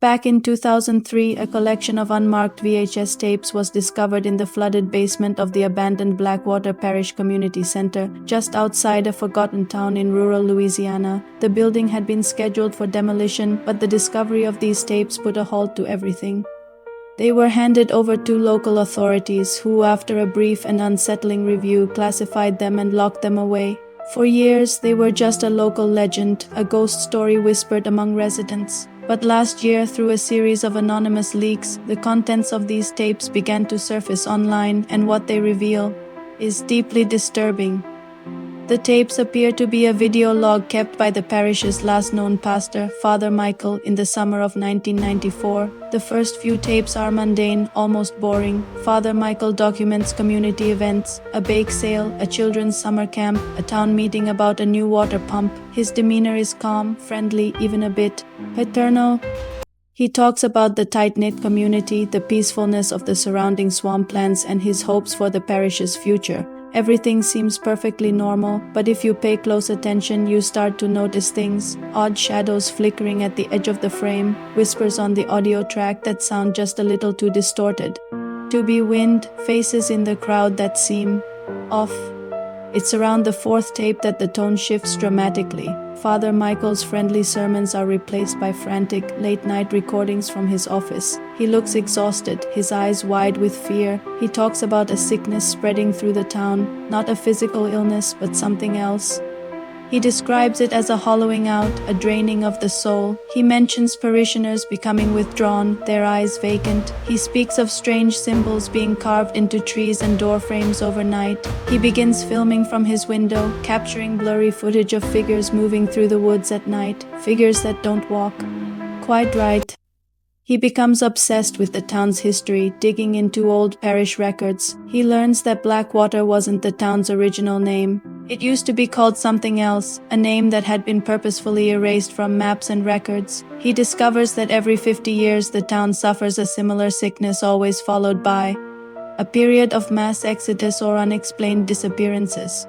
Back in 2003, a collection of unmarked VHS tapes was discovered in the flooded basement of the abandoned Blackwater Parish Community Center, just outside a forgotten town in rural Louisiana. The building had been scheduled for demolition, but the discovery of these tapes put a halt to everything. They were handed over to local authorities, who, after a brief and unsettling review, classified them and locked them away. For years, they were just a local legend, a ghost story whispered among residents. But last year, through a series of anonymous leaks, the contents of these tapes began to surface online, and what they reveal is deeply disturbing. The tapes appear to be a video log kept by the parish's last known pastor, Father Michael, in the summer of 1994. The first few tapes are mundane, almost boring. Father Michael documents community events, a bake sale, a children's summer camp, a town meeting about a new water pump. His demeanor is calm, friendly, even a bit paternal. He talks about the tight-knit community, the peacefulness of the surrounding swamplands, and his hopes for the parish's future. Everything seems perfectly normal, but if you pay close attention, you start to notice things. Odd shadows flickering at the edge of the frame, whispers on the audio track that sound just a little too distorted. To be wind, faces in the crowd that seem off. It's around the fourth tape that the tone shifts dramatically. Father Michael's friendly sermons are replaced by frantic, late-night recordings from his office. He looks exhausted, his eyes wide with fear. He talks about a sickness spreading through the town, not a physical illness, but something else. He describes it as a hollowing out, a draining of the soul. He mentions parishioners becoming withdrawn, their eyes vacant. He speaks of strange symbols being carved into trees and door frames overnight. He begins filming from his window, capturing blurry footage of figures moving through the woods at night, figures that don't walk. Quite right. He becomes obsessed with the town's history, digging into old parish records. He learns that Blackwater wasn't the town's original name. It used to be called something else, a name that had been purposefully erased from maps and records. He discovers that every 50 years the town suffers a similar sickness, always followed by a period of mass exodus or unexplained disappearances,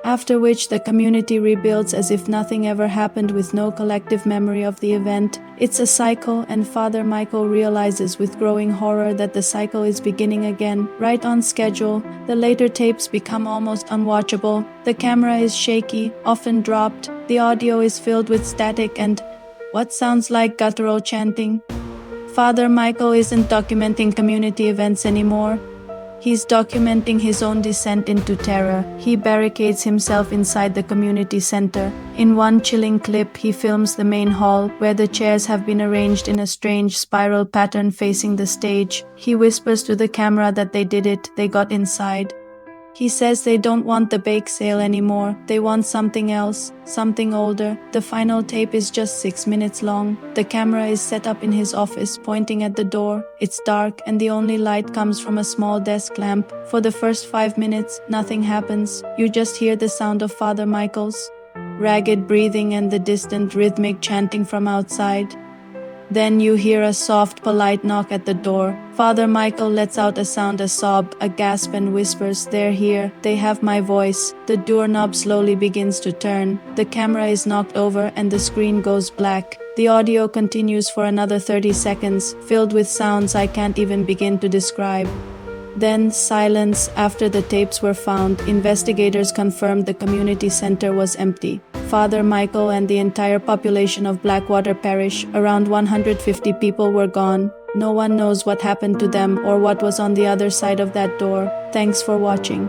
after which the community rebuilds as if nothing ever happened, with no collective memory of the event. It's a cycle, and Father Michael realizes with growing horror that the cycle is beginning again, right on schedule. The later tapes become almost unwatchable. The camera is shaky, often dropped. The audio is filled with static and what sounds like guttural chanting. Father Michael isn't documenting community events anymore. He's documenting his own descent into terror. He barricades himself inside the community center. In one chilling clip, he films the main hall, where the chairs have been arranged in a strange spiral pattern facing the stage. He whispers to the camera that they did it, they got inside. He says they don't want the bake sale anymore. They want something else, something older. The final tape is just 6 minutes long. The camera is set up in his office, pointing at the door. It's dark, and the only light comes from a small desk lamp. For the first 5 minutes, nothing happens. You just hear the sound of Father Michael's ragged breathing and the distant rhythmic chanting from outside. Then you hear a soft, polite knock at the door. Father Michael lets out a sound, a sob, a gasp, and whispers, "They're here. They have my voice." The doorknob slowly begins to turn. The camera is knocked over and the screen goes black. The audio continues for another 30 seconds, filled with sounds I can't even begin to describe. Then silence. After the tapes were found, investigators confirmed the community center was empty. Father Michael and the entire population of Blackwater Parish, around 150 people, were gone. No one knows what happened to them or what was on the other side of that door. Thanks for watching.